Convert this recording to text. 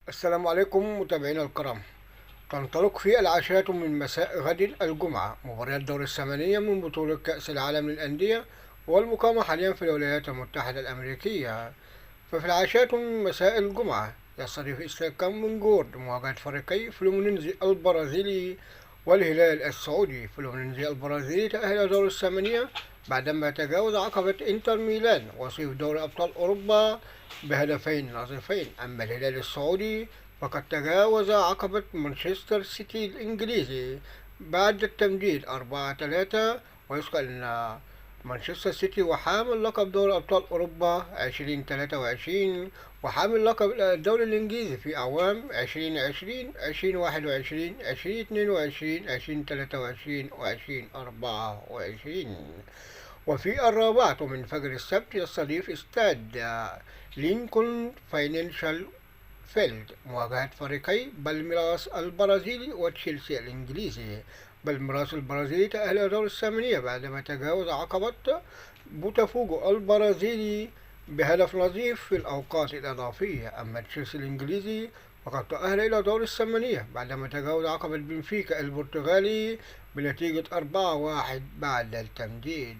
السلام عليكم متابعينا الكرام. تنطلق في العاشرة من مساء غد الجمعة مباريات دور الثمانية من بطولة كأس العالم للأندية والمقامة حاليا في الولايات المتحدة الأمريكية. ففي العاشرة من مساء الجمعة يستضيف استاد كامب جورد مواجهة فريقي فلومينينزي البرازيلي والهلال السعودي. فلومينينزي البرازيلي تأهل دور الثمانية بعدما تجاوز عقبة انتر ميلان وصيف دوري أبطال أوروبا بهدفين نظيفين. أما الهلال السعودي فقد تجاوز عقبة مانشستر سيتي الإنجليزي بعد التمديد 4-3. ويذكر أن مانشستر سيتي وحامل لقب دوري أبطال أوروبا 2023 وحامل لقب الدوري الإنجليزي في أعوام 2020 2021 2022 2023 و2024. وفي الرابعة من فجر السبت يستضيف استاد لينكولن فاينانشال فيلد مواجهة فريقي بالميراس البرازيلي وتشيلسي الإنجليزي. بالميراس البرازيلي تأهل دور الثمانية بعدما تجاوز عقبة بوتافوغو البرازيلي بهدف نظيف في الأوقات الإضافية. أما تشيلسي الإنجليزي فقد تأهل إلى دور الثمانية بعدما تجاوز عقبة بنفيكا البرتغالي بنتيجة 4-1 بعد التمديد.